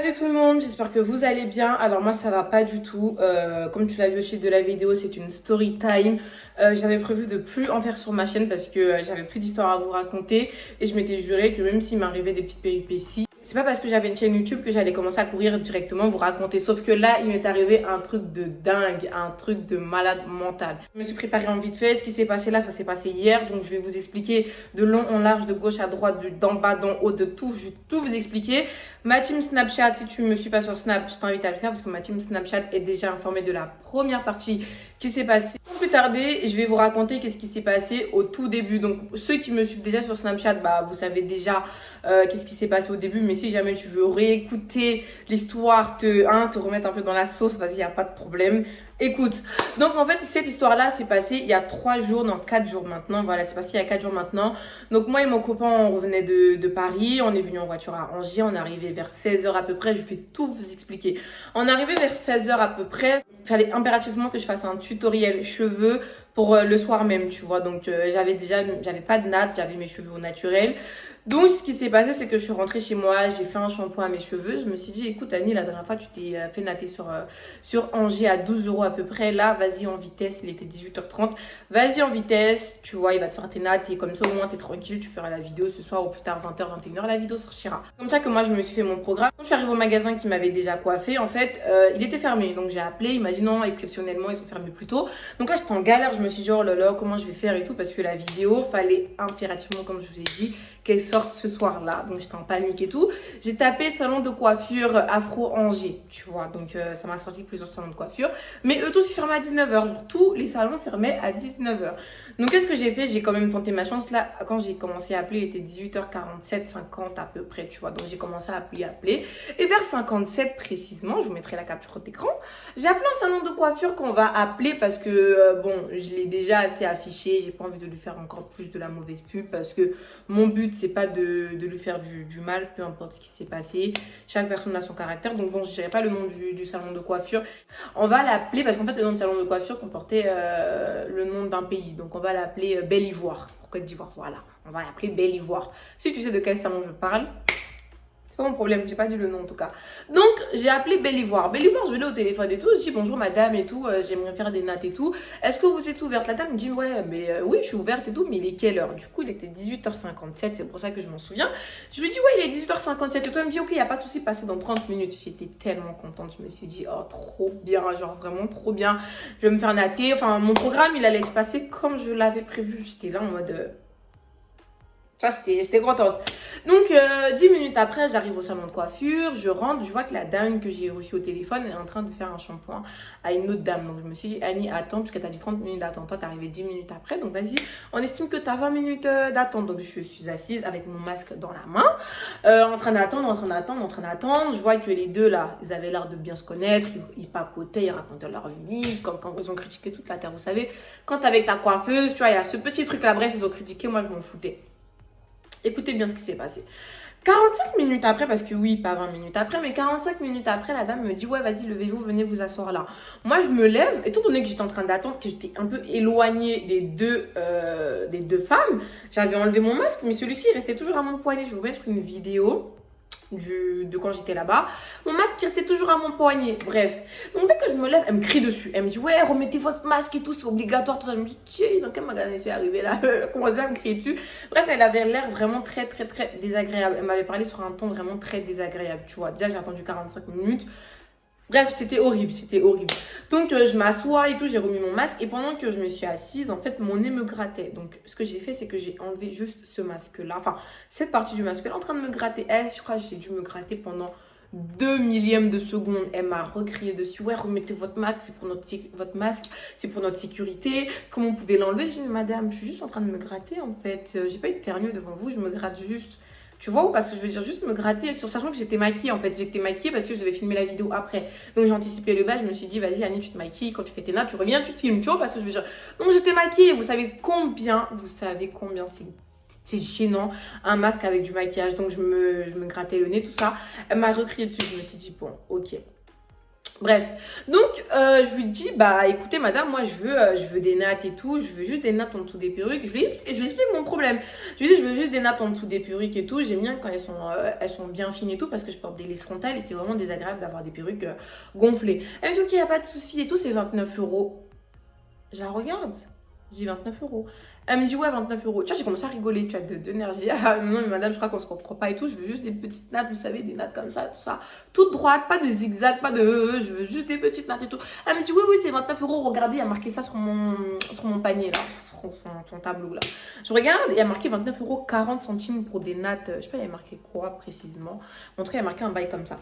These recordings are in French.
Salut tout le monde, j'espère que vous allez bien. Alors moi ça va pas du tout, comme tu l'as vu au titre de la vidéo, c'est une story time. J'avais prévu de plus en faire sur ma chaîne parce que j'avais plus d'histoires à vous raconter. Et je m'étais juré que même s'il m'arrivait des petites péripéties, c'est pas parce que j'avais une chaîne YouTube que j'allais commencer à courir directement vous raconter. Sauf que là, il m'est arrivé un truc de dingue, un truc de malade mental. Je me suis préparée en vite fait. Ce qui s'est passé là, ça s'est passé hier. Donc je vais vous expliquer de long en large, de gauche à droite, d'en bas, d'en haut, de tout. Je vais tout vous expliquer. Ma team Snapchat, si tu ne me suis pas sur Snap, je t'invite à le faire parce que ma team Snapchat est déjà informée de la première partie qui s'est passée. Sans plus tarder, je vais vous raconter qu'est-ce qui s'est passé au tout début. Donc ceux qui me suivent déjà sur Snapchat, bah vous savez déjà qu'est-ce qui s'est passé au début. Mais si jamais tu veux réécouter l'histoire, te remettre un peu dans la sauce, vas-y, il n'y a pas de problème. Écoute, donc en fait cette histoire-là s'est passée il y a 3 jours, non 4 jours maintenant, voilà, c'est passé il y a 4 jours maintenant. Donc moi et mon copain on revenait de Paris, on est venu en voiture à Angers, on est arrivé vers 16h à peu près, je vais tout vous expliquer. On est arrivé vers 16h à peu près, il fallait impérativement que je fasse un tutoriel cheveux pour le soir même, tu vois. Donc j'avais pas de natte, j'avais mes cheveux au naturel. Donc, ce qui s'est passé, c'est que je suis rentrée chez moi, j'ai fait un shampoing à mes cheveux. Je me suis dit, écoute, Annie, la dernière fois, tu t'es fait natter sur Angers à 12 € à peu près. Là, vas-y en vitesse, il était 18h30. Vas-y en vitesse, tu vois, il va te faire tes nattes et comme ça, au moins, t'es tranquille. Tu feras la vidéo ce soir ou plus tard, 20h, 21h, la vidéo sortira. Comme ça que moi, je me suis fait mon programme. Quand je suis arrivée au magasin qui m'avait déjà coiffé, en fait, il était fermé. Donc, j'ai appelé, il m'a dit non, exceptionnellement, ils sont fermés plus tôt. Donc là, j'étais en galère. Je me suis dit, oh là là, comment je vais faire et tout parce que la vidéo, fallait impérativement, comme je vous ai dit, qu'elle sorte ce soir-là. Donc, j'étais en panique et tout. J'ai tapé salon de coiffure Afro Angers, tu vois. Donc, ça m'a sorti plusieurs salons de coiffure. Mais eux tous, ils fermaient à 19h. Genre, tous les salons fermaient à 19h. Donc, qu'est-ce que j'ai fait? J'ai quand même tenté ma chance. Là, quand j'ai commencé à appeler, il était 18h47, 50 à peu près, tu vois. Donc, j'ai commencé à appeler. Et vers 57 précisément, je vous mettrai la capture d'écran, j'ai appelé un salon de coiffure qu'on va appeler parce que, bon, je l'ai déjà assez affiché. J'ai pas envie de lui faire encore plus de la mauvaise pub parce que mon but, c'est pas de lui faire du mal, peu importe ce qui s'est passé. Chaque personne a son caractère. Donc bon, je dirais pas le nom du salon de coiffure. On va l'appeler, parce qu'en fait, le nom de salon de coiffure comportait le nom d'un pays. Donc on va l'appeler Belle Ivoire. Pour Côte d'Ivoire, voilà. On va l'appeler Belle Ivoire. Si tu sais de quel salon je parle, c'est pas mon problème, j'ai pas dit le nom en tout cas. Donc j'ai appelé Belle Ivoire. Belle Ivoire, je l'ai au téléphone et tout. Je dis bonjour madame et tout, j'aimerais faire des nattes et tout. Est-ce que vous êtes ouverte? La dame me dit ouais, mais oui, je suis ouverte et tout, mais il est quelle heure? Du coup, il était 18h57, c'est pour ça que je m'en souviens. Je lui dis ouais, il est 18h57 et toi, elle me dit ok, il n'y a pas de souci, passez dans 30 minutes. J'étais tellement contente, je me suis dit oh, trop bien, genre vraiment trop bien. Je vais me faire natter. Enfin, mon programme, il allait se passer comme je l'avais prévu. J'étais là en mode. Ça, j'étais contente. Donc, 10 minutes après, j'arrive au salon de coiffure, je rentre, je vois que la dame que j'ai reçue au téléphone est en train de faire un shampoing à une autre dame. Donc, je me suis dit, Annie, attends, parce que t'as dit 30 minutes d'attente. Toi, t'es arrivée 10 minutes après. Donc, vas-y, on estime que t'as 20 minutes d'attente. Donc, je suis assise avec mon masque dans la main, en train d'attendre. Je vois que les deux, là, ils avaient l'air de bien se connaître. Ils papotaient, ils racontaient leur vie. Quand ils ont critiqué toute la terre, vous savez, quand t'es avec ta coiffeuse, tu vois, il y a ce petit truc-là. Bref, ils ont critiqué, moi, je m'en foutais. Écoutez bien ce qui s'est passé. 45 minutes après, parce que oui, pas 20 minutes après, mais 45 minutes après, la dame me dit ouais, vas-y, levez-vous, venez vous asseoir là. Moi, je me lève, étant donné que j'étais en train d'attendre, que j'étais un peu éloignée des deux femmes, j'avais enlevé mon masque, mais celui-ci il restait toujours à mon poignet. Je vais vous mettre une vidéo de quand j'étais là-bas. Mon masque restait toujours à mon poignet. Bref. Donc dès que je me lève, elle me crie dessus. Elle me dit ouais, remettez votre masque et tout, c'est obligatoire. Tout ça. Je me dis tiens, dans quel magasin c'est arrivé là? Comment dire, elle me crie dessus. Bref, elle avait l'air vraiment très désagréable. Elle m'avait parlé sur un ton vraiment très désagréable, tu vois. Déjà, j'ai attendu 45 minutes. Bref, c'était horrible. Donc, je m'assois et tout, j'ai remis mon masque. Et pendant que je me suis assise, en fait, mon nez me grattait. Donc, ce que j'ai fait, c'est que j'ai enlevé juste ce masque-là. Enfin, cette partie du masque-là en train de me gratter. Je crois que j'ai dû me gratter pendant 2 millièmes de seconde. Elle m'a recrié dessus. Ouais, remettez votre masque, votre masque, c'est pour notre sécurité. Comment vous pouvez l'enlever? J'ai dit, mais madame, je suis juste en train de me gratter, en fait. J'ai pas été tergneux devant vous, je me gratte juste. Tu vois, ou parce que je veux dire juste me gratter, sachant que j'étais maquillée en fait. J'étais maquillée parce que je devais filmer la vidéo après. Donc j'ai anticipé le bas, je me suis dit, vas-y Annie, tu te maquilles, quand tu fais tes nattes, tu reviens, tu filmes, tu vois, parce que je veux dire. Donc j'étais maquillée, vous savez combien c'est gênant, un masque avec du maquillage. Donc je me grattais le nez, tout ça. Elle m'a recrié dessus, je me suis dit, bon, ok. Bref, donc je lui dis bah écoutez madame, moi je veux des nattes et tout, je veux juste des nattes en dessous des perruques. Je lui explique mon problème. Je lui dis je veux juste des nattes en dessous des perruques et tout. J'aime bien quand elles sont bien fines et tout parce que je porte des lisses frontales et c'est vraiment désagréable d'avoir des perruques gonflées. Elle me dit ok, y a pas de souci et tout, c'est 29 €. Je la regarde, je dis 29 €. Elle me dit ouais 29 €. Tu vois, j'ai commencé à rigoler, tu vois, d'énergie. Ah non mais madame, je crois qu'on se comprend pas et tout. Je veux juste des petites nattes, vous savez, des nattes comme ça, tout ça. Toute droite, pas de zigzag, pas de je veux juste des petites nattes et tout. Elle me dit oui, oui, c'est 29 €. Regardez, il y a marqué ça sur mon panier là, sur son tableau là. Je regarde, il y a marqué 29 €, 40 centimes pour des nattes. Je sais pas, il y a marqué quoi précisément. En tout cas, il y a marqué un bail comme ça.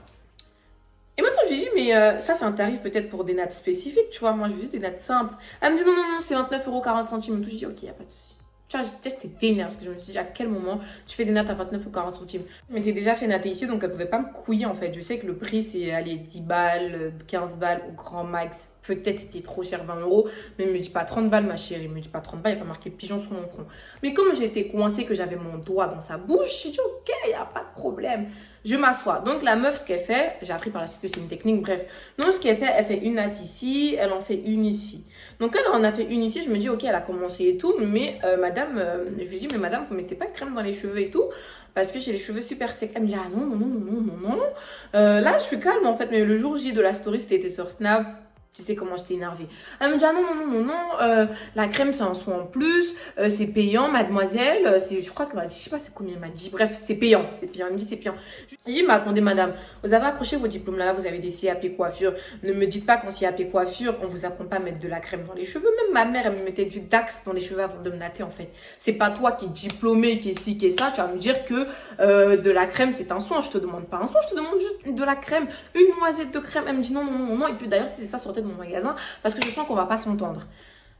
Et maintenant, je lui dis, mais ça, c'est un tarif peut-être pour des nattes spécifiques, tu vois. Moi, je veux juste des nattes simples. Elle me dit, non, non, non, c'est 29 € 40 centimes. Et tout, je dis, ok, y a pas de souci. Tu vois, j'étais vénère parce que je me suis dit, à quel moment tu fais des nattes à 29 ou 40 centimes. Je m'étais déjà fait natter ici, donc elle pouvait pas me couiller en fait. Je sais que le prix, c'est allez, 10 balles, 15 balles au grand max. Peut-être c'était trop cher, 20 €. Mais elle me dit pas 30 balles, ma chérie. Elle me dit pas 30 balles, il n'y a pas marqué pigeon sur mon front. Mais comme j'étais coincée, que j'avais mon doigt dans sa bouche, j'ai dit, ok, il n'y a pas de problème. Je m'assois. Donc la meuf, ce qu'elle fait, j'ai appris par la suite que c'est une technique, bref. Donc ce qu'elle fait, elle fait une natte ici, elle en fait une ici. Donc elle en a fait une ici, je me dis, ok, elle a commencé et tout, mais madame, je lui dis, mais madame, vous mettez pas de crème dans les cheveux et tout, parce que j'ai les cheveux super secs. Elle me dit, ah non, non, non, non, non, non, non. Là, je suis calme en fait, mais le jour J de la story, c'était sur Snap. Tu sais comment j'étais énervée. Elle me dit, ah non, non, non, non, non, la crème, c'est un soin en plus, c'est payant, mademoiselle. Je crois qu'elle m'a dit, je sais pas c'est combien elle m'a dit. Bref, c'est payant, c'est payant. Elle me dit, c'est payant. Je dis, mais attendez, madame, vous avez accroché vos diplômes là, vous avez des CAP coiffure. Ne me dites pas qu'en CAP coiffure, on vous apprend pas à mettre de la crème dans les cheveux. Même ma mère, elle me mettait du Dax dans les cheveux avant de me natter, en fait. C'est pas toi qui es diplômé, qui est ci, qui est ça. Tu vas me dire que de la crème, c'est un soin. Je te demande pas un soin, je te demande juste de la crème, une noisette de crème. Elle me dit, non, non, non, non. Et puis d'ailleurs, si c'est ça, sortez de mon magasin parce que je sens qu'on va pas s'entendre.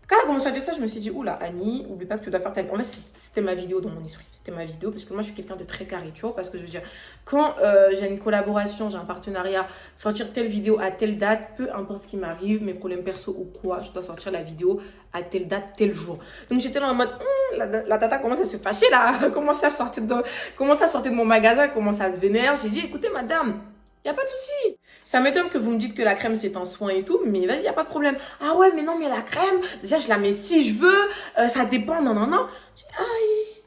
Quand elle a commencé à dire ça, je me suis dit, oula, Annie, oublie pas que tu dois faire ta vie. En fait, c'était ma vidéo dans mon esprit. C'était ma vidéo parce que moi, je suis quelqu'un de très carré, tu vois. Parce que je veux dire, quand j'ai une collaboration, j'ai un partenariat, sortir telle vidéo à telle date, peu importe ce qui m'arrive, mes problèmes perso ou quoi, je dois sortir la vidéo à telle date, tel jour. Donc, j'étais là en mode, la tata commence à se fâcher là, commence à sortir de mon magasin, commence à se vénère. J'ai dit, écoutez, madame, y a pas de souci. Ça m'étonne que vous me dites que la crème c'est un soin et tout, mais vas-y, y a pas de problème. Ah ouais, mais non, mais la crème, déjà je la mets si je veux, ça dépend, non, non, non. Je dis, aïe,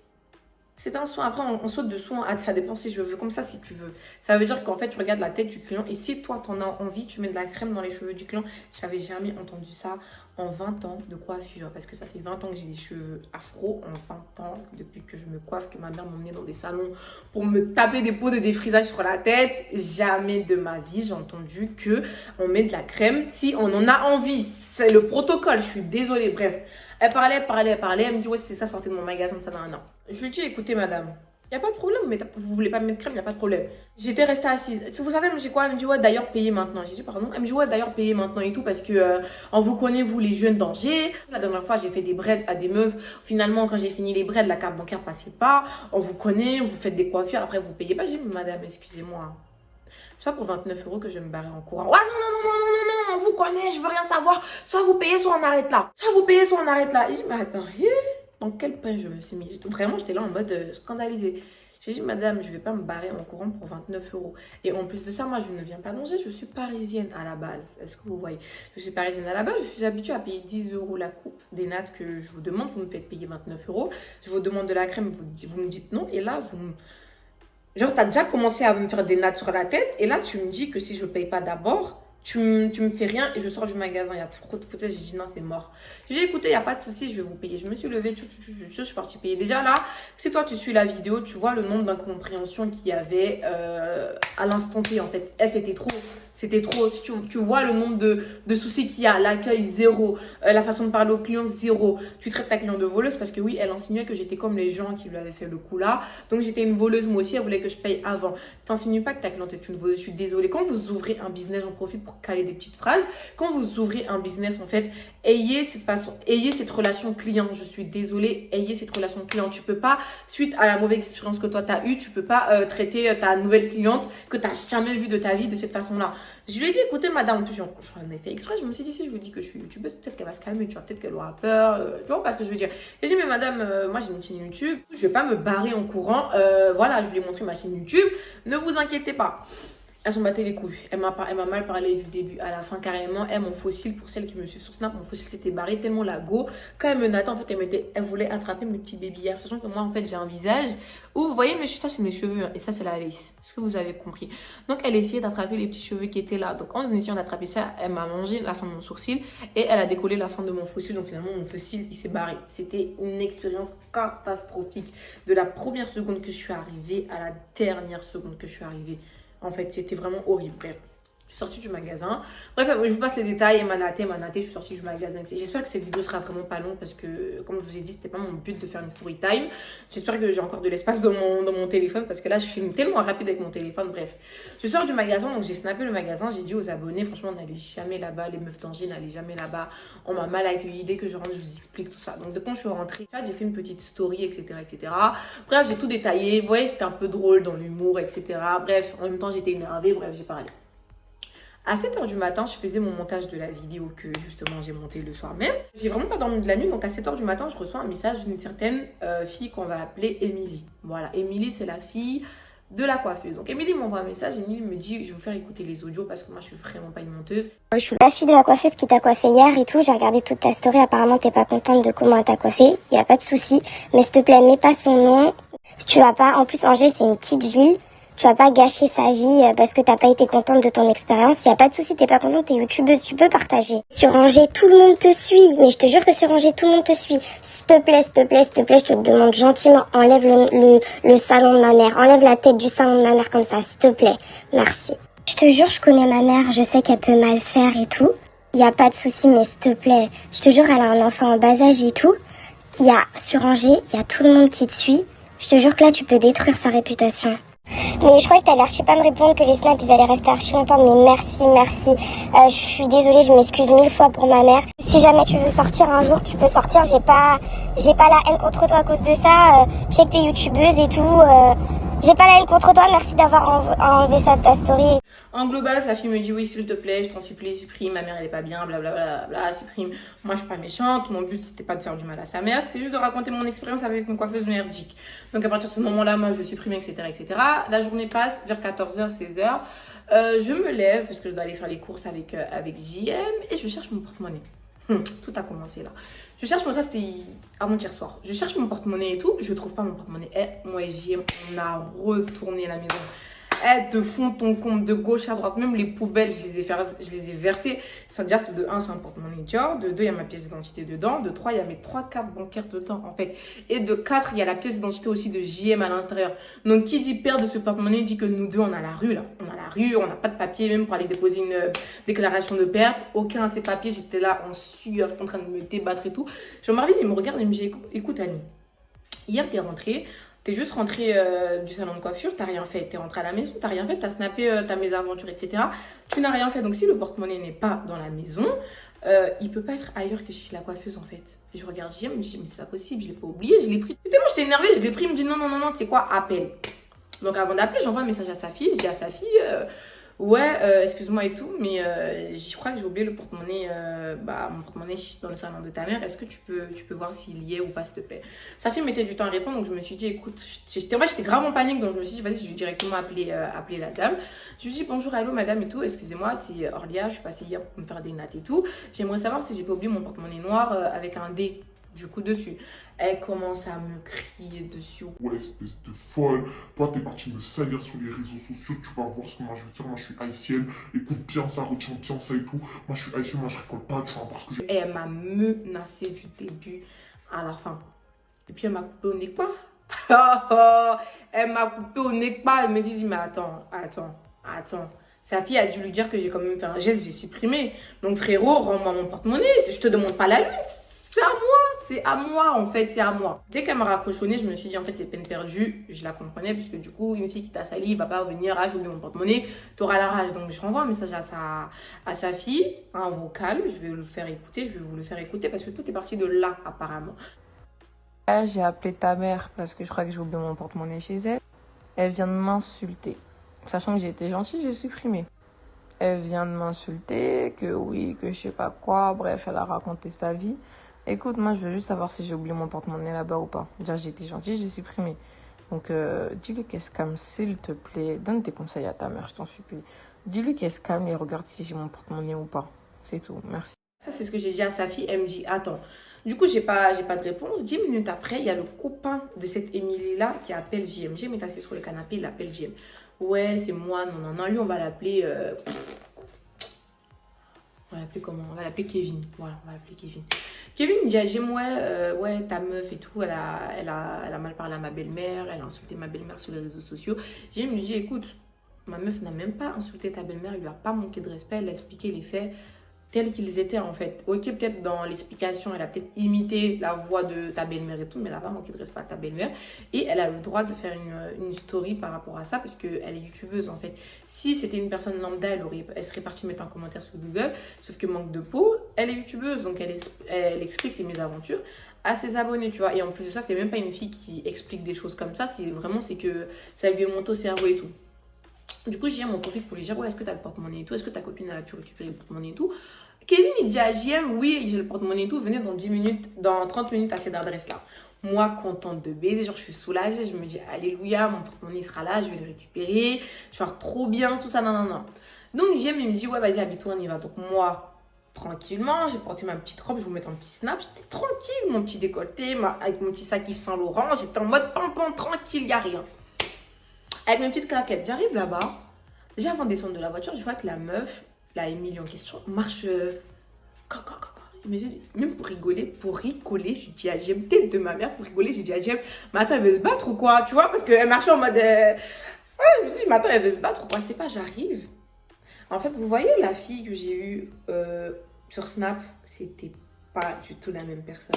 c'est un soin. Après, on saute de soin à ça dépend si je veux, comme ça si tu veux. Ça veut dire qu'en fait, tu regardes la tête du client et si toi t'en as envie, tu mets de la crème dans les cheveux du client. J'avais jamais entendu ça en 20 ans de coiffure parce que ça fait 20 ans que j'ai des cheveux afro, en 20 ans depuis que je me coiffe, que ma mère m'emmenait dans des salons pour me taper des pots de défrisage sur la tête. Jamais de ma vie j'ai entendu que on met de la crème si on en a envie. C'est le protocole, je suis désolée. Bref, elle parlait, elle me dit ouais c'est ça, sortez de mon magasin, ça n'a rien. Je lui dis écoutez madame, il n'y a pas de problème, mais vous voulez pas mettre crème, il n'y a pas de problème. J'étais restée assise. Vous savez, elle me dit quoi? Elle me dit, ouais, d'ailleurs, payez maintenant. J'ai dit, pardon. Elle me dit, ouais, d'ailleurs, payez maintenant et tout, parce que on vous connaît, vous, les jeunes dangers. La dernière fois, j'ai fait des braids à des meufs. Finalement, quand j'ai fini les braids, la carte bancaire passait pas. On vous connaît, vous faites des coiffures, après, vous payez pas. J'ai dit, madame, excusez-moi. C'est pas pour 29 € que je vais me barrer en courant. Ouais, non, non, non, non, non, non, on vous connaît, je veux rien savoir. Soit vous payez, soit on arrête là. Soit vous payez, soit on arrête là. Et je dis, mais attends, dans quel pain je me suis mis? Vraiment, j'étais là en mode scandalisée. J'ai dit, madame, je vais pas me barrer en courant pour 29 €. Et en plus de ça, moi, je ne viens pas danger. Je suis parisienne à la base. Est-ce que vous voyez? Je suis parisienne à la base. Je suis habituée à payer 10 € la coupe des nattes que je vous demande. Vous me faites payer 29 €. Je vous demande de la crème. Vous me dites non. Et là, genre, t'as déjà commencé à me faire des nattes sur la tête. Et là, tu me dis que si je ne paye pas d'abord, tu me fais rien et je sors du magasin. Il y a trop de foutaise. J'ai dit non, c'est mort. J'ai dit écoutez, il n'y a pas de souci, je vais vous payer. Je me suis levée, je suis partie payer. Déjà là, si toi tu suis la vidéo, tu vois le nombre d'incompréhensions qu'il y avait à l'instant T en fait. C'était trop. C'était trop. Si tu vois le nombre de soucis qu'il y a, l'accueil zéro, la façon de parler au client zéro. Tu traites ta cliente de voleuse parce que oui, elle insinuait que j'étais comme les gens qui lui avaient fait le coup là. Donc j'étais une voleuse moi aussi, elle voulait que je paye avant. T'insinues pas que ta cliente est une voleuse, je suis désolée. Quand vous ouvrez un business, j'en profite pour caler des petites phrases. Quand vous ouvrez un business en fait, ayez cette relation client. Je suis désolée, ayez cette relation client. Tu peux pas, suite à la mauvaise expérience que toi tu as eue, tu peux pas traiter ta nouvelle cliente que tu n'as jamais vue de ta vie de cette façon-là. Je lui ai dit, écoutez, madame, j'en ai fait exprès. Je me suis dit, si je vous dis que je suis youtubeuse, peut-être qu'elle va se calmer, tu vois, peut-être qu'elle aura peur. Tu vois pas ce que je veux dire. J'ai dit, mais madame, moi j'ai une chaîne YouTube, je vais pas me barrer en courant. Voilà, je lui ai montré ma chaîne YouTube. Ne vous inquiétez pas. Elle s'en battait les couilles. Elle m'a mal parlé du début à la fin, carrément. Elle, mon fossile, pour celles qui me suivent sur Snap, mon fossile s'était barré tellement la go. Quand elle me nattait, en fait, elle voulait attraper mes petits babyères. Sachant que moi, en fait, j'ai un visage où, vous voyez, ça, c'est mes cheveux. Hein, et ça, c'est la lace. Est-ce que vous avez compris? Donc, elle essayait d'attraper les petits cheveux qui étaient là. Donc, en essayant d'attraper ça, elle m'a mangé la fin de mon sourcil et elle a décollé la fin de mon fossile. Donc, finalement, mon fossile, il s'est barré. C'était une expérience catastrophique. De la première seconde que je suis arrivée à la dernière seconde que je suis arrivée. En fait, c'était vraiment horrible. Bref, je suis sortie du magasin. Bref, je vous passe les détails. Elle m'a naté, je suis sortie du magasin. J'espère que cette vidéo sera vraiment pas longue parce que, comme je vous ai dit, c'était pas mon but de faire une story time. J'espère que j'ai encore de l'espace dans mon téléphone parce que là, je filme tellement rapide avec mon téléphone. Bref, je sors du magasin, donc j'ai snappé le magasin. J'ai dit aux abonnés, franchement, n'allez jamais là-bas. Les meufs d'Angers, n'allez jamais là-bas. On m'a mal accueilli. Dès que je rentre, je vous explique tout ça. Donc, de quand je suis rentrée, j'ai fait une petite story, etc., etc. Bref, j'ai tout détaillé. Vous voyez, c'était un peu drôle dans l'humour, etc. Bref, en même temps, j'étais énervée. Bref, j'ai parlé. À 7h du matin, je faisais mon montage de la vidéo que justement j'ai montée le soir même. J'ai vraiment pas dormi de la nuit, donc à 7h du matin, je reçois un message d'une certaine fille qu'on va appeler Émilie. Voilà, Émilie, c'est la fille de la coiffeuse. Donc Émilie m'envoie un message, Émilie me dit, je vais vous faire écouter les audios parce que moi je suis vraiment pas une menteuse. Je suis la fille de la coiffeuse qui t'a coiffé hier et tout, j'ai regardé toute ta story, apparemment t'es pas contente de comment elle t'a coiffé, y a pas de souci, mais s'il te plaît, mets pas son nom, tu vas pas, en plus Angers c'est une petite ville, tu vas pas gâcher sa vie parce que t'as pas été contente de ton expérience. Y a pas de souci, t'es pas contente, t'es youtubeuse, tu peux partager. Sur Angers, tout le monde te suit. Mais je te jure que sur Angers, tout le monde te suit. S'il te plaît, s'il te plaît, s'il te plaît, je te demande gentiment, enlève le salon de ma mère. Enlève la tête du salon de ma mère comme ça, s'il te plaît. Merci. Je te jure, je connais ma mère, je sais qu'elle peut mal faire et tout. Y a pas de souci, mais s'il te plaît. Je te jure, elle a un enfant en bas âge et tout. Sur Angers, y a tout le monde qui te suit. Je te jure que là, tu peux détruire sa réputation. Mais je crois que t'allais archi pas me répondre que les snaps ils allaient rester archi longtemps. Mais merci. Je suis désolée, je m'excuse 1000 fois pour ma mère. Si jamais tu veux sortir un jour, tu peux sortir. J'ai pas la haine contre toi à cause de ça. Je sais que t'es youtubeuse et tout. J'ai pas la haine contre toi. Merci d'avoir enlevé ça de ta story. En global, sa fille me dit oui, s'il te plaît, je t'en supplie, supprime. Ma mère, elle est pas bien, blablabla, supprime. Moi, je suis pas méchante. Mon but, c'était pas de faire du mal à sa mère. C'était juste de raconter mon expérience avec une coiffeuse merdique. Donc, à partir de ce moment-là, moi, je supprime, etc., etc. La journée passe vers 14h, 16h. Je me lève parce que je dois aller faire les courses avec JM et je cherche mon porte-monnaie. Tout a commencé là. Je cherche ça, c'était avant-hier soir. Je cherche mon porte-monnaie et tout, je trouve pas mon porte-monnaie. Et moi et JM, on a retourné la maison. Elles te font ton compte de gauche à droite. Même les poubelles, je les ai versées. C'est-à-dire, de 1, c'est un porte-monnaie Dior. De 2, il y a ma pièce d'identité dedans. De 3, il y a mes 3 cartes bancaires dedans, en fait. Et de 4, il y a la pièce d'identité aussi de JM à l'intérieur. Donc, qui dit perte de ce porte-monnaie dit que nous deux, on a la rue, là. On a la rue, on n'a pas de papier, même pour aller déposer une déclaration de perte. Aucun de ces papiers. J'étais là en sueur, en train de me débattre et tout. Jean-Marie, il me regarde et me dit, écoute, Annie, hier, t'es rentrée. T'es juste rentrée du salon de coiffure, t'as rien fait. T'es rentrée à la maison, t'as rien fait, t'as snappé ta mésaventure, etc. Tu n'as rien fait. Donc, si le porte-monnaie n'est pas dans la maison, il peut pas être ailleurs que chez la coiffeuse, en fait. Et je regarde JM, je me dis, mais c'est pas possible, je l'ai pas oublié, je l'ai pris. Et tellement j'étais énervée, je l'ai pris, il me dit, non, tu sais quoi, appelle. Donc, avant d'appeler, j'envoie un message à sa fille. Je dis à sa fille, ouais, excuse-moi et tout, mais je crois que j'ai oublié le porte-monnaie, mon porte-monnaie dans le salon de ta mère. Est-ce que tu peux voir s'il y est ou pas, s'il te plaît? Sa fille mettait du temps à répondre, donc je me suis dit, écoute, j'étais grave en panique, donc je me suis dit, vas-y, je vais directement appeler la dame. Je lui dis, bonjour, allô, madame et tout, excusez-moi, c'est Orlia, je suis passée hier pour me faire des nattes et tout. J'aimerais savoir si j'ai pas oublié mon porte-monnaie noir avec un D. Du coup, dessus. Elle commence à me crier dessus. Ouais, espèce de folle. Toi, t'es partie me salir sur les réseaux sociaux. Tu vas voir ce que moi je veux dire. Moi, je suis haïtienne. Écoute bien ça, retiens bien ça et tout. Moi, je suis haïtienne. Moi, je rigole pas. Tu vas voir ce que j'ai. Elle m'a menacée du début à la fin. Et puis, elle m'a coupé au nez quoi. Elle m'a coupé au nez quoi. Elle me dit, mais attends. Sa fille a dû lui dire que j'ai quand même fait un geste, j'ai supprimé. Donc, frérot, rends-moi mon porte-monnaie. Je te demande pas la lune. C'est à moi en fait, c'est à moi. Dès qu'elle m'a raccrochonné, je me suis dit en fait c'est peine perdue. Je la comprenais puisque du coup une fille qui t'a sali va pas revenir, j'ai oublié mon porte-monnaie, t'auras la rage. Donc je renvoie un message à sa fille, un vocal, je vais vous le faire écouter parce que tout est parti de là apparemment. J'ai appelé ta mère parce que je crois que j'ai oublié mon porte-monnaie chez elle. Elle vient de m'insulter. Sachant que j'ai été gentille, j'ai supprimé. Elle vient de m'insulter, que oui, que je sais pas quoi. Bref, elle a raconté sa vie. Écoute, moi, je veux juste savoir si j'ai oublié mon porte-monnaie là-bas ou pas. Déjà, j'ai été gentille, j'ai supprimé. Donc, dis-lui qu'elle se calme, s'il te plaît. Donne tes conseils à ta mère, je t'en supplie. Dis-lui qu'elle se calme et regarde si j'ai mon porte-monnaie ou pas. C'est tout, merci. Ça, c'est ce que j'ai dit à sa fille. Elle me dit, attends. Du coup, j'ai pas de réponse. 10 minutes après, il y a le copain de cette Émilie-là qui appelle JM. JM est assis sur le canapé, il appelle JM. Ouais, c'est moi, non, non, non. Lui, on va l'appeler... On va l'appeler comment? On va l'appeler Kevin. Voilà, on va l'appeler Kevin. Kevin, il dit à JM, ouais, ta meuf et tout, elle a mal parlé à ma belle-mère, elle a insulté ma belle-mère sur les réseaux sociaux. JM lui dit, écoute, ma meuf n'a même pas insulté ta belle-mère, il lui a pas manqué de respect, elle a expliqué les faits tels qu'ils étaient en fait. Ok, peut-être dans l'explication, elle a peut-être imité la voix de ta belle-mère et tout, mais elle n'a pas manqué de respect à ta belle-mère. Et elle a le droit de faire une story par rapport à ça, parce qu'elle est youtubeuse en fait. Si c'était une personne lambda, elle serait partie mettre un commentaire sur Google, sauf que manque de peau, elle est youtubeuse, donc elle explique ses mésaventures à ses abonnés, tu vois. Et en plus de ça, c'est même pas une fille qui explique des choses comme ça, c'est que ça lui est monté au cerveau et tout. Du coup, JM en profite pour lui dire, ouais, est-ce que t'as le porte-monnaie et tout? Est-ce que ta copine, elle a pu récupérer le porte-monnaie et tout? Kevin, il dit à JM, oui, j'ai le porte-monnaie et tout, venez dans 10 minutes, dans 30 minutes à cette adresse-là. Moi, contente de baiser, genre, je suis soulagée, je me dis, alléluia, mon porte-monnaie sera là, je vais le récupérer, je vais faire trop bien, tout ça, non, non, non. Donc, JM, il me dit, ouais, vas-y, habille-toi, on y va. Donc, moi, tranquillement, j'ai porté ma petite robe, je vous mets un petit snap, j'étais tranquille, mon petit décolleté, avec mon petit sac Yves Saint Laurent, j'étais en mode pam-pam, tranquille, y a rien. Avec mes petites claquettes, j'arrive là-bas. Déjà, avant de descendre de la voiture, je vois que la meuf, la Émilie en question, marche. Même pour rigoler, j'ai dit à Jem, tête de ma mère, pour rigoler, j'ai dit à Jem, mais attends, elle veut se battre ou quoi? Tu vois, parce qu'elle marchait en mode. Ouais, je me suis dit, mais attends, elle veut se battre ou quoi? C'est pas, j'arrive. En fait, vous voyez la fille que j'ai eue sur Snap, c'était pas du tout la même personne.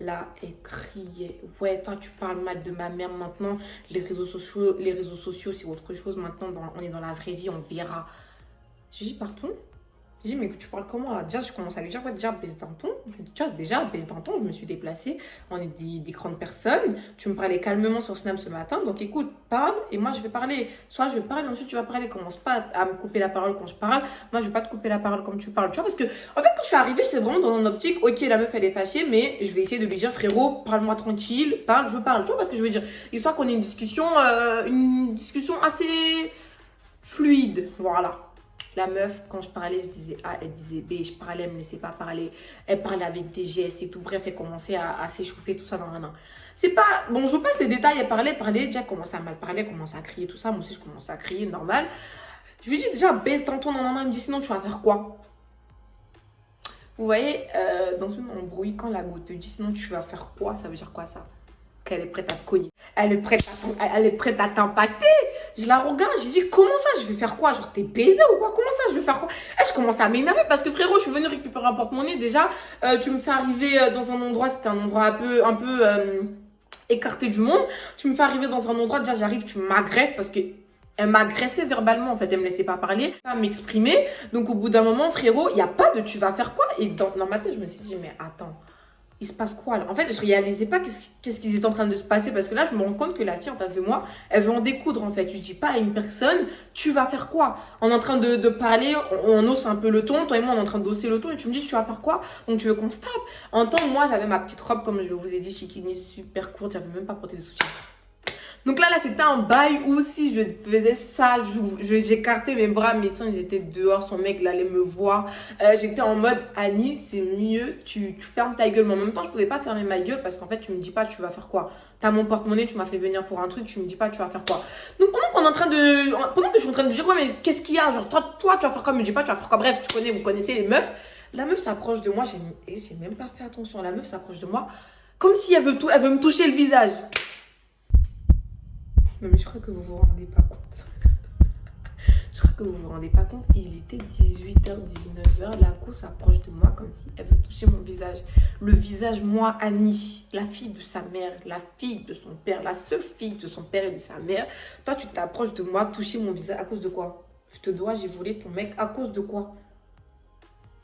Là, elle criait. Ouais, toi, tu parles mal de ma mère maintenant. Les réseaux sociaux, c'est autre chose. Maintenant, on est dans la vraie vie, on verra. J'ai dit, pardon? J'ai dit, mais tu parles comment là? Déjà, je commence à lui dire, ouais, déjà, baisse d'un ton. Je lui dis, tu vois, déjà, baisse d'un ton. Je me suis déplacée. On est des grandes personnes. Tu me parlais calmement sur Snap ce matin. Donc, écoute, parle et moi, je vais parler. Soit je parle, ensuite, tu vas parler. Commence pas à me couper la parole quand je parle. Moi, je vais pas te couper la parole comme tu parles. Tu vois, parce que, en fait, quand je suis arrivée, j'étais vraiment dans une optique, ok, la meuf, elle est fâchée, mais je vais essayer de lui dire, frérot, parle-moi tranquille, parle, je parle. Tu vois, parce que je veux dire, histoire qu'on ait une discussion assez fluide. Voilà. La meuf, quand je parlais, je disais A, elle disait B, je parlais, elle me laissait pas parler, elle parlait avec des gestes et tout, bref, elle commençait à s'échauffer, tout ça, non. C'est pas, bon, je vous passe les détails, elle parlait, déjà, elle commençait à mal parler, elle commençait à crier, tout ça, moi aussi, je commençais à crier, normal. Je lui dis déjà, baisse dans ton non, elle me dit, sinon, tu vas faire quoi? Vous voyez, dans une embrouille, quand la go te dit, sinon, tu vas faire quoi? Ça veut dire quoi, ça? Qu'elle est prête à te cogner. Elle est prête à t'impacter. Je la regarde, j'ai dit, comment ça, je vais faire quoi? Genre, t'es baisé ou quoi? Comment ça, je vais faire quoi? Je commence à m'énerver parce que frérot, je suis venue récupérer un porte-monnaie. Déjà, tu me fais arriver dans un endroit, c'était un endroit un peu écarté du monde. Tu me fais arriver dans un endroit, déjà, j'arrive, tu m'agresses parce que elle m'agressait verbalement, en fait, elle me laissait pas parler, pas m'exprimer. Donc, au bout d'un moment, frérot, il n'y a pas de tu vas faire quoi? Et dans ma tête, je me suis dit, mais attends. Il se passe quoi là? En fait, je réalisais pas qu'est-ce qui était en train de se passer parce que là, je me rends compte que la fille en face de moi, elle veut en découdre en fait. Je dis pas à une personne, tu vas faire quoi? On est en train de parler, on hausse un peu le ton, toi et moi on est en train d'hausser le ton et tu me dis tu vas faire quoi? Donc tu veux qu'on se tape? En temps, moi j'avais ma petite robe comme je vous ai dit, chiquini, super courte, j'avais même pas porté de soutien. Donc là, c'était un bail où si je faisais ça, j'écartais mes bras, mes seins, ils étaient dehors, son mec, là, allait me voir. J'étais en mode, Annie, c'est mieux, tu fermes ta gueule. Mais en même temps, je pouvais pas fermer ma gueule parce qu'en fait, tu me dis pas, tu vas faire quoi? T'as mon porte-monnaie, tu m'as fait venir pour un truc, tu me dis pas, tu vas faire quoi? Donc pendant que je suis en train de lui dire, ouais, mais qu'est-ce qu'il y a? Genre, toi, tu vas faire quoi? Me dis pas, tu vas faire quoi? Bref, vous connaissez les meufs. La meuf s'approche de moi, j'ai même pas fait attention. La meuf s'approche de moi, comme si elle veut me toucher le visage. Non mais je crois que vous vous rendez pas compte. Je crois que vous vous rendez pas compte. Il était 18h, 19h. La co s'approche de moi comme si elle veut toucher mon visage. Le visage, moi, Annie, la fille de sa mère, la fille de son père, la seule fille de son père et de sa mère. Toi, tu t'approches de moi, toucher mon visage. À cause de quoi? Je te dois, j'ai volé ton mec. À cause de quoi?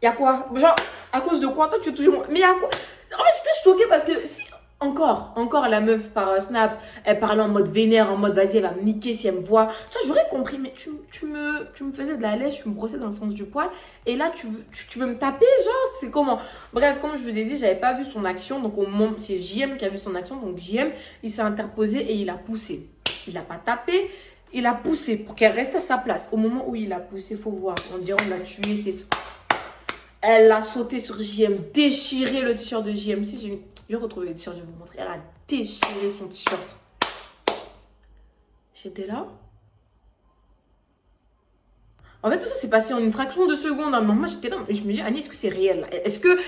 Y'a quoi? Genre, à cause de quoi? Toi, tu veux toucher mon... Mais y'a quoi? En fait, j'étais choquée parce que si... Encore la meuf par Snap, elle parlait en mode vénère, en mode vas-y, elle va me niquer si elle me voit. Ça, j'aurais compris, mais tu me faisais de la lèche, tu me brossais dans le sens du poil, et là, tu veux me taper, genre, c'est comment? Bref, comme je vous ai dit, j'avais pas vu son action, donc au moment, c'est JM qui a vu son action, donc JM, il s'est interposé et il a poussé. Il a pas tapé, il a poussé pour qu'elle reste à sa place. Au moment où il a poussé, faut voir, on dirait on l'a tué, c'est ça. Elle a sauté sur JM, déchiré le t-shirt de JM. Si j'ai retrouvé le t-shirt, je vais vous montrer. Elle a déchiré son t-shirt. J'étais là. En fait, tout ça s'est passé en une fraction de seconde. Moi, j'étais là. Je me dis, Annie, est-ce que c'est réel? Est-ce que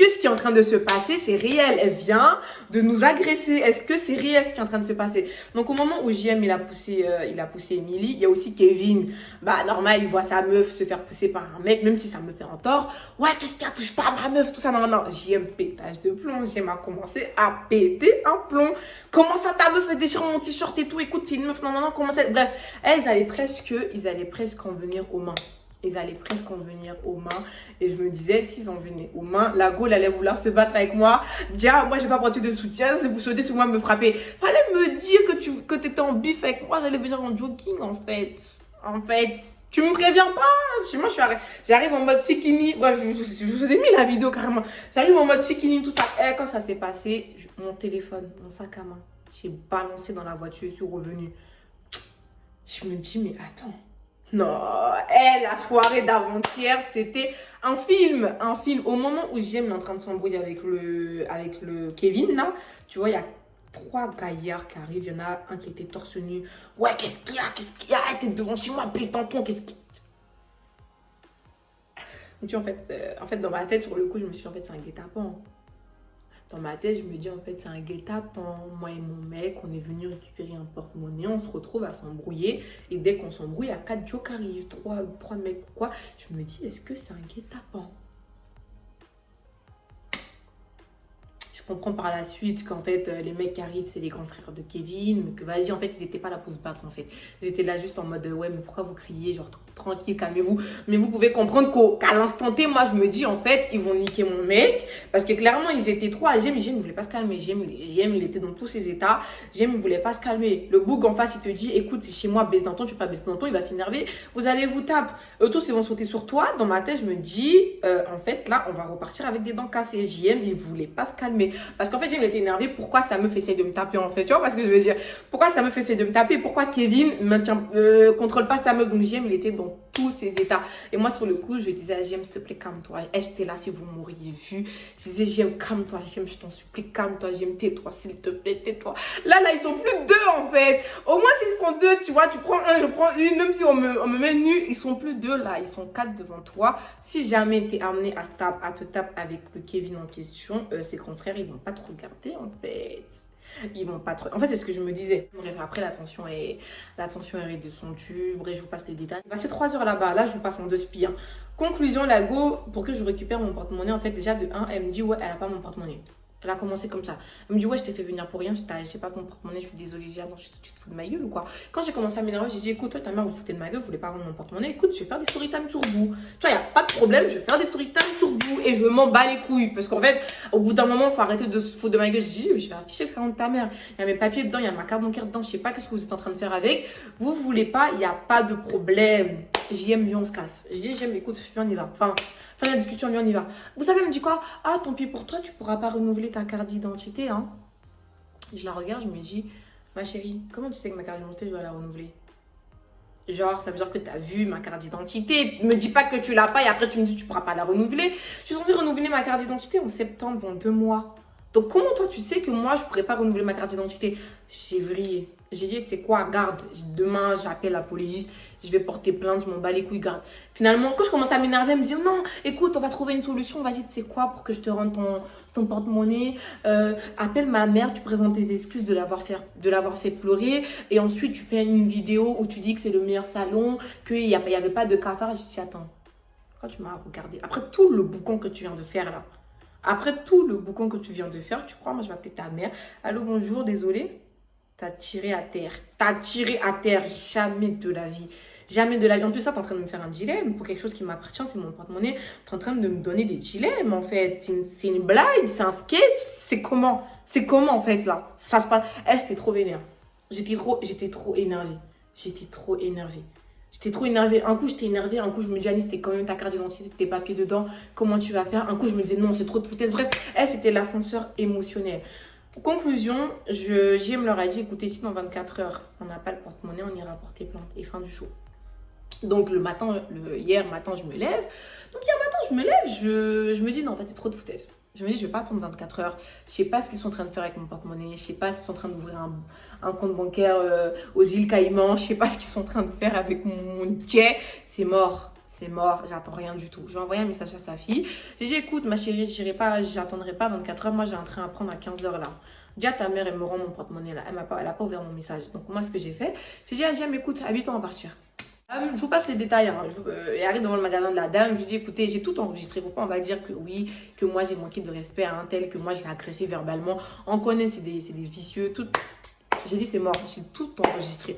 ce qui est en train de se passer, c'est réel? Elle vient de nous agresser. Est-ce que c'est réel ce qui est en train de se passer? Donc, au moment où JM, il a poussé Emily, il y a aussi Kevin. Bah, normal, il voit sa meuf se faire pousser par un mec, même si ça me fait un tort. Ouais, qu'est-ce qu'il y a? Touche pas à ma meuf, tout ça. Non. JM, pétage de plomb. JM a commencé à péter un plomb. Comment ça, ta meuf, elle déchire mon t-shirt et tout? Écoute, c'est une meuf. Non. Comment ça? Bref, ils allaient presque en venir aux mains. Ils allaient presque en venir aux mains. Et je me disais, s'ils en venaient aux mains, la Gaule allait vouloir se battre avec moi. Dire, moi, j'ai pas porté de soutien. C'est pour sauter sur moi, me frapper. Fallait me dire que t'étais en bif avec moi. J'allais venir en jogging, en fait. Tu me préviens pas? Moi, j'arrive en mode chickini. Bref, je vous ai mis la vidéo carrément. J'arrive en mode chickini, tout ça. Et quand ça s'est passé, mon téléphone, mon sac à main, j'ai balancé dans la voiture et je suis revenue. Je me dis, mais attends. Non, la soirée d'avant-hier, c'était un film. Au moment où JM est en train de s'embrouiller avec le Kevin, là, tu vois, il y a 3 gaillards qui arrivent. Il y en a un qui était torse nu. Ouais, qu'est-ce qu'il y a? T'es devant chez moi, pèse dans ton, qu'est-ce qu'il y a? Tu vois, en fait, dans ma tête, sur le coup, je me suis dit, en fait, c'est un guet-apens. Dans ma tête, je me dis, en fait, c'est un guet-apens. Moi et mon mec, on est venu récupérer un porte-monnaie. On se retrouve à s'embrouiller. Et dès qu'on s'embrouille, il y a 4 Joe qui arrivent. 3 mecs, pourquoi? Je me dis, est-ce que c'est un guet-apens? Je comprends par la suite qu'en fait, les mecs qui arrivent, c'est les grands frères de Kevin. Mais que vas-y, en fait, ils n'étaient pas là pour se battre, en fait. Ils étaient là juste en mode, ouais, mais pourquoi vous criez? Genre, tranquille, calmez-vous. Mais vous pouvez comprendre qu'à l'instant T, moi, je me dis, en fait, ils vont niquer mon mec. Parce que clairement, ils étaient 3. JM ne voulait pas se calmer. JM, il était dans tous ses états. JM ne voulait pas se calmer. Le boug en face, il te dit, écoute, c'est chez moi, baisse d'un ton, tu peux pas baisser d'un ton, il va s'énerver. Vous allez vous taper. Eux tous, ils vont sauter sur toi. Dans ma tête, je me dis, en fait, là, on va repartir avec des dents cassées. JM, il voulait pas se calmer. Parce qu'en fait, JM était énervé. Pourquoi ça me fait essayer de me taper, en fait? Tu vois, parce que je veux dire, pourquoi ça me fait essayer de me taper? Pourquoi Kevin contrôle pas sa meuf? Donc, JM, il était dans tous ses états. Et moi, sur le coup, je disais à JM, s'il te plaît, calme-toi. J'étais là, si vous m'auriez vu. Je disais, JM, calme-toi, JM, je t'en supplie, calme-toi, JM, tais-toi, s'il te plaît, tais-toi. Là, ils sont plus 2, en fait. Au moins, s'ils sont 2, tu vois, tu prends un, je prends une, même si on me met nu, ils sont plus 2, là. Ils sont 4 devant toi. Si jamais t'es amené à te taper avec le Kevin en question, ses confrères, ils vont pas te regarder, en fait. Ils vont pas trop. En fait, c'est ce que je me disais. Bref, après, la tension est redescendue. Bref, je vous passe les détails. J'ai passé 3 heures là-bas. Là, je vous passe en 2 spies. Conclusion, la go, pour que je récupère mon porte-monnaie, en fait, déjà, de 1, elle me dit, ouais, elle a pas mon porte-monnaie. Elle a commencé comme ça. Elle me dit, ouais, je t'ai fait venir pour rien, je sais pas ton porte-monnaie, je suis désolée. J'ai dit, ah non, tu te fous de ma gueule ou quoi? Quand j'ai commencé à m'énerver, j'ai dit, écoute, toi, ta mère, vous foutez de ma gueule, vous voulez pas rendre mon porte-monnaie. Écoute, je vais faire des story time sur vous. Tu vois, y a pas de problème, je vais faire des story time sur vous et je m'en bats les couilles. Parce qu'en fait, au bout d'un moment, faut arrêter de se foutre de ma gueule. J'ai dit, je vais afficher le crayon de ta mère. Il y a mes papiers dedans, il y a ma carte bancaire dedans, je sais pas qu'est-ce que vous êtes en train de faire avec. Vous voulez pas, il y a pas de problème. JM, viens, on se casse. J'ai dit, JM, écoute, viens, on y va. Fin de la discussion, viens, on y va. Vous savez, elle me dit quoi? Ah, tant pis pour toi, tu pourras pas renouveler ta carte d'identité, hein. Je la regarde, je me dis, ma chérie, comment tu sais que ma carte d'identité, je dois la renouveler? Genre, ça veut dire que tu as vu ma carte d'identité. Me dis pas que tu l'as pas et après tu me dis que tu pourras pas la renouveler. Je suis censée renouveler ma carte d'identité en septembre, dans 2 mois. Donc, comment toi, tu sais que moi, je pourrais pas renouveler ma carte d'identité? J'ai vrillé. J'ai dit, c'est quoi, garde. Demain, j'appelle la police. Je vais porter plainte, je m'en bats les couilles, garde. Finalement, quand je commence à m'énerver, elle me dit, non, écoute, on va trouver une solution. Vas-y, tu sais quoi, pour que je te rende ton porte-monnaie. Appelle ma mère, tu présentes tes excuses de l'avoir fait pleurer. Et ensuite, tu fais une vidéo où tu dis que c'est le meilleur salon, qu'il n'y avait pas de cafard. Je dis, attends, quand tu m'as regardé, après tout le boucan que tu viens de faire là, tu crois, moi je vais appeler ta mère. Allô, bonjour, désolé. T'as tiré à terre. Jamais de la vie. Jamais de la vie. En plus, ça, t'es en train de me faire un dilemme. Pour quelque chose qui m'appartient, c'est mon porte-monnaie. T'es en train de me donner des dilemmes, en fait. C'est une blague, c'est un sketch. C'est comment? C'est comment, en fait, là? Ça se passe. J'étais trop vénère. J'étais trop énervée. J'étais trop énervée. J'étais trop énervée. Un coup, j'étais énervée. Un coup, je me disais, Anis, c'était quand même ta carte d'identité, tes papiers dedans. Comment tu vas faire? Un coup, je me disais, non, c'est trop de foutaise. Bref, c'était l'ascenseur émotionnel. Conclusion, JM leur a dit, écoutez, si dans 24 heures, on n'a pas le porte-monnaie, on ira porter plainte. Et fin du show. Donc, hier matin, je me lève. Donc, hier matin, je me lève. Je me dis, non, en fait, c'est trop de foutaise. Je me dis, je vais pas attendre 24 heures. Je sais pas ce qu'ils sont en train de faire avec mon porte-monnaie. Je sais pas s'ils sont en train d'ouvrir un compte bancaire aux îles Caïmans. Je sais pas ce qu'ils sont en train de faire avec mon jet. C'est mort. C'est mort. J'attends rien du tout. J'ai envoyé un message à sa fille. J'ai dit, écoute, ma chérie, j'attendrai pas 24 heures. Moi, j'ai un train à prendre à 15 heures là. Dis à ta mère, elle me rend mon porte-monnaie là. Elle a pas ouvert mon message. Donc, moi, ce que j'ai fait, j'ai dit à Jam, écoute, habite-toi à partir. Je vous passe les détails. Hein. Elle arrive devant le magasin de la dame. Je lui dis, écoutez, j'ai tout enregistré. Faut pas, on va dire que oui, que moi j'ai manqué de respect à un tel, que moi je l'ai agressé verbalement. On connaît, c'est des vicieux. Tout. J'ai dit, c'est mort. J'ai tout enregistré.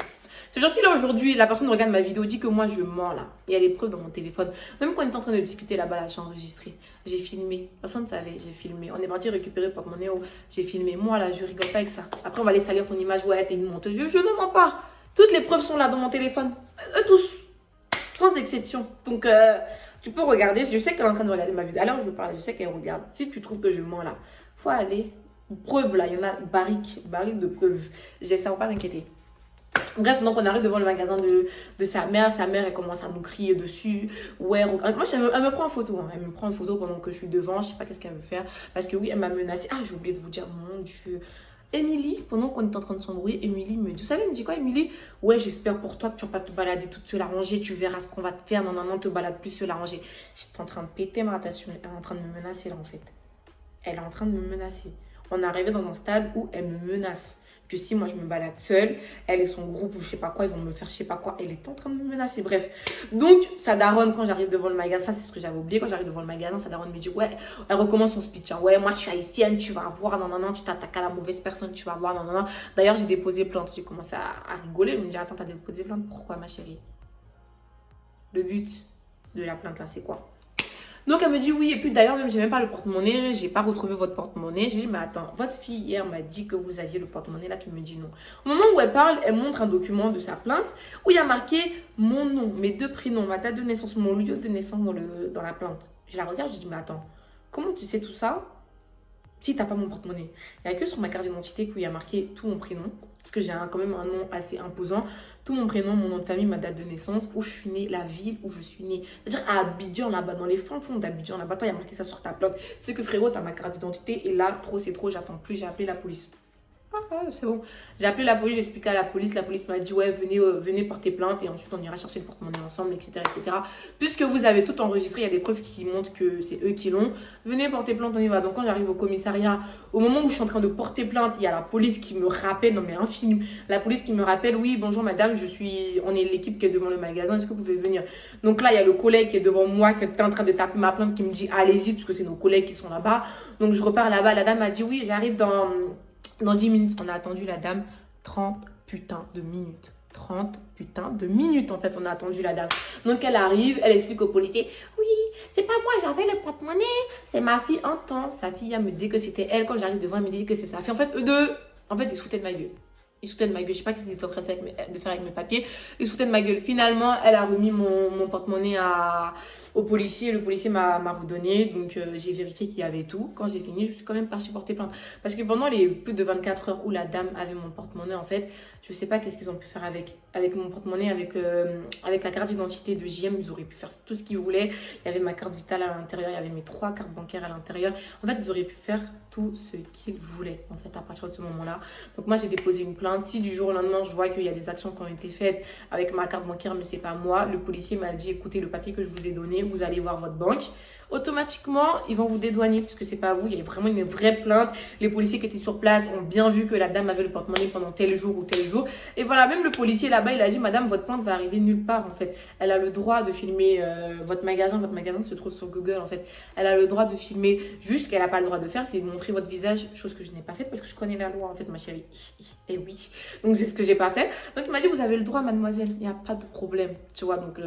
C'est genre si là aujourd'hui, la personne regarde ma vidéo, dit que moi je mens là. Il y a les preuves dans mon téléphone. Même quand on est en train de discuter là-bas, là, j'ai enregistré. J'ai filmé. Personne ne savait, j'ai filmé. On est parti récupérer le porte-monnaie. J'ai filmé. Moi là, je rigole pas avec ça. Après, on va aller salir ton image. Ouais, t'es une menteuse. Je ne mens pas. Toutes les preuves sont là dans mon téléphone. Eux tous. Sans exception. Donc, tu peux regarder. Je sais qu'elle est en train de regarder ma vidéo. Alors, je parle, je sais qu'elle regarde. Si tu trouves que je mens là, faut aller. Preuve là, il y en a barrique de preuves. J'ai ça, faut pas t'inquiéter. Bref, donc on arrive devant le magasin de sa mère. Sa mère, elle commence à nous crier dessus. Ouais, moi, elle me prend en photo. Hein. Elle me prend en photo pendant que je suis devant. Je sais pas qu'est-ce qu'elle veut faire. Parce que oui, elle m'a menacée. Ah, j'ai oublié de vous dire, mon Dieu. Émilie, pendant qu'on est en train de s'embrouiller, Émilie me dit, vous savez, elle me dit quoi, Émilie? Ouais, j'espère pour toi que tu vas pas te balader toute seule à ranger, tu verras ce qu'on va te faire, non, te balade plus seule à ranger. J'étais en train de péter ma tête, elle est en train de me menacer là en fait. Elle est en train de me menacer. On est arrivé dans un stade où elle me menace. Que si moi je me balade seule, elle et son groupe ou je sais pas quoi, ils vont me faire je sais pas quoi. Elle est en train de me menacer. Bref. Donc, sa daronne, quand j'arrive devant le magasin, ça c'est ce que j'avais oublié. Quand j'arrive devant le magasin, sa daronne me dit, ouais, elle recommence son speech. Hein, ouais, moi je suis haïtienne, tu vas voir, non, tu t'attaques à la mauvaise personne, tu vas voir, non. D'ailleurs, j'ai déposé plainte. J'ai commencé à rigoler. Elle me dit, attends, t'as déposé plainte? Pourquoi, ma chérie? Le but de la plainte là, c'est quoi? Donc elle me dit oui, et puis d'ailleurs même j'ai même pas le porte-monnaie, j'ai pas retrouvé votre porte-monnaie. J'ai dit mais attends, votre fille hier m'a dit que vous aviez le porte-monnaie, là tu me dis non. Au moment où elle parle, elle montre un document de sa plainte où il y a marqué mon nom, mes 2 prénoms, ma date de naissance, mon lieu de naissance dans la plainte. Je la regarde, je dis mais attends, comment tu sais tout ça si t'as pas mon porte-monnaie? Il n'y a que sur ma carte d'identité où il y a marqué tout mon prénom. Parce que j'ai quand même un nom assez imposant. Tout mon prénom, mon nom de famille, ma date de naissance, où je suis née, la ville où je suis née. C'est-à-dire à Abidjan, là-bas, dans les fonds d'Abidjan, là-bas. Toi, il y a marqué ça sur ta plainte. C'est que frérot, t'as ma carte d'identité. Et là, trop, c'est trop, j'attends plus. J'ai appelé la police. C'est bon. J'ai appelé la police, j'ai expliqué à la police. La police m'a dit, ouais, venez porter plainte et ensuite on ira chercher le porte-monnaie ensemble, etc., etc. Puisque vous avez tout enregistré, il y a des preuves qui montrent que c'est eux qui l'ont. Venez porter plainte, on y va. Donc quand j'arrive au commissariat, au moment où je suis en train de porter plainte, il y a la police qui me rappelle, non mais un film, la police qui me rappelle, oui, bonjour madame, on est l'équipe qui est devant le magasin, est-ce que vous pouvez venir? Donc là, il y a le collègue qui est devant moi, qui est en train de taper ma plainte, qui me dit, allez-y, parce que c'est nos collègues qui sont là-bas. Donc je repars là-bas, la dame m'a dit, oui, j'arrive dans 10 minutes. On a attendu la dame 30 putains de minutes. 30 putains de minutes, en fait, on a attendu la dame. Donc, elle arrive, elle explique au policier, oui, c'est pas moi, j'avais le porte-monnaie, c'est ma fille un temps. Sa fille, elle me dit que c'était elle. Quand j'arrive devant, elle me dit que c'est sa fille. En fait, eux deux, ils se foutaient de ma gueule. Ils se foutaient de ma gueule. Je sais pas ce qu'ils étaient en train de faire avec mes papiers. Ils se foutaient de ma gueule. Finalement, elle a remis mon porte-monnaie au policier. Le policier m'a redonné. Donc, j'ai vérifié qu'il y avait tout. Quand j'ai fini, je suis quand même partie porter plainte. Parce que pendant les plus de 24 heures où la dame avait mon porte-monnaie, en fait, je sais pas qu'est-ce qu'ils ont pu faire avec mon porte-monnaie, avec la carte d'identité de JM. Ils auraient pu faire tout ce qu'ils voulaient. Il y avait ma carte vitale à l'intérieur. Il y avait mes 3 cartes bancaires à l'intérieur. En fait, ils auraient pu faire tout ce qu'ils voulaient, en fait, à partir de ce moment-là. Donc, moi, j'ai déposé une plainte. Si du jour au lendemain, je vois qu'il y a des actions qui ont été faites avec ma carte bancaire, mais c'est pas moi, le policier m'a dit, écoutez, le papier que je vous ai donné, vous allez voir votre banque. Automatiquement, ils vont vous dédouaner puisque c'est pas vous. Il y a vraiment une vraie plainte. Les policiers qui étaient sur place ont bien vu que la dame avait le porte-monnaie pendant tel jour ou tel jour. Et voilà, même le policier là-bas, il a dit, madame, votre plainte va arriver nulle part en fait. Elle a le droit de filmer votre magasin. Votre magasin se trouve sur Google en fait. Elle a le droit de filmer. Juste qu'elle n'a pas le droit de faire, c'est montrer votre visage, chose que je n'ai pas faite parce que je connais la loi en fait, ma chérie. Et oui. dit. Donc c'est ce que j'ai pas fait. Donc il m'a dit vous avez le droit mademoiselle, il n'y a pas de problème, tu vois. Donc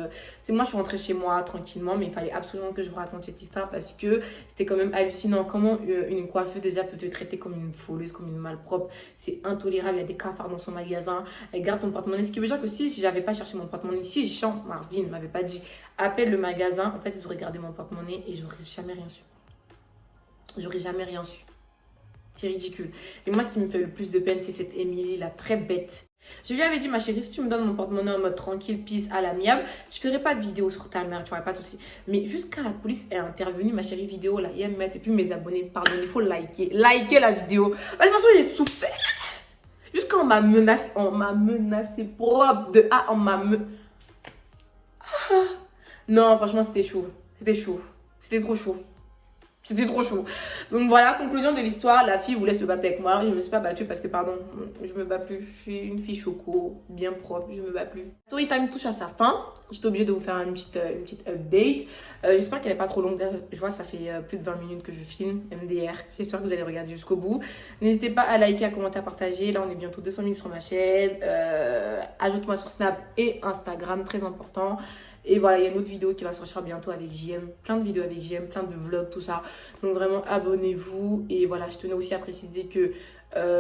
c'est moi je suis rentrée chez moi tranquillement, mais il fallait absolument que je vous raconte cette histoire parce que c'était quand même hallucinant. Comment une coiffeuse déjà peut te traiter comme une voleuse, comme une malpropre, c'est intolérable. Il y a des cafards dans son magasin, elle garde ton porte-monnaie. Ce qui veut dire que si j'avais pas cherché mon porte-monnaie, si Jean Marvin m'avait pas dit appelle le magasin, en fait ils auraient gardé mon porte-monnaie et j'aurais jamais rien su. J'aurais jamais rien su. C'est ridicule. Et moi, ce qui me fait le plus de peine, c'est cette Émilie, la très bête. Je lui avais dit, ma chérie, si tu me donnes mon porte-monnaie en mode tranquille, peace, à l'amiable, je ferai pas de vidéo sur ta mère, tu vois, pas de souci. Mais jusqu'à la police est intervenue, ma chérie, vidéo, là, et et puis mes abonnés, pardon, il faut liker. Liker la vidéo. Parce que franchement, j'ai souffert. Jusqu'à on m'a menacé propre de A, on m'a Non, franchement, c'était chaud. C'était chaud. C'était trop chaud. C'était trop chaud. Donc voilà, conclusion de l'histoire. La fille voulait se battre avec moi. Je ne me suis pas battue parce que, pardon, je me bats plus. Je suis une fille choco, bien propre. Je me bats plus. Story time touche à sa fin. J'étais obligée de vous faire une petite update. J'espère qu'elle n'est pas trop longue. Je vois, ça fait plus de 20 minutes que je filme. MDR. J'espère que vous allez regarder jusqu'au bout. N'hésitez pas à liker, à commenter, à partager. Là, on est bientôt 200 000 sur ma chaîne. Ajoute-moi sur Snap et Instagram. Très important. Et voilà, il y a une autre vidéo qui va sortir bientôt avec JM. Plein de vidéos avec JM, plein de vlogs, tout ça. Donc vraiment, abonnez-vous. Et voilà, je tenais aussi à préciser que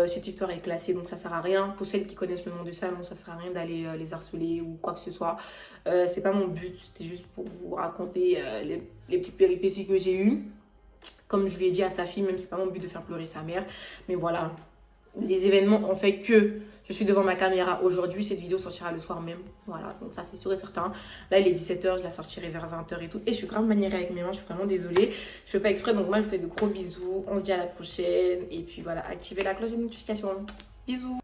cette histoire est classée. Donc ça sert à rien. Pour celles qui connaissent le nom du salon, ça sert à rien d'aller les harceler ou quoi que ce soit. C'est pas mon but. C'était juste pour vous raconter les petites péripéties que j'ai eues. Comme je lui ai dit à sa fille, même c'est pas mon but de faire pleurer sa mère. Mais voilà, les événements ont fait que je suis devant ma caméra aujourd'hui. Cette vidéo sortira le soir même. Voilà, donc ça c'est sûr et certain. Là il est 17h, je la sortirai vers 20h et tout. Et je suis grave maniérée avec mes mains, je suis vraiment désolée. Je fais pas exprès, donc moi je vous fais de gros bisous. On se dit à la prochaine. Et puis voilà, activez la cloche de notification. Bisous.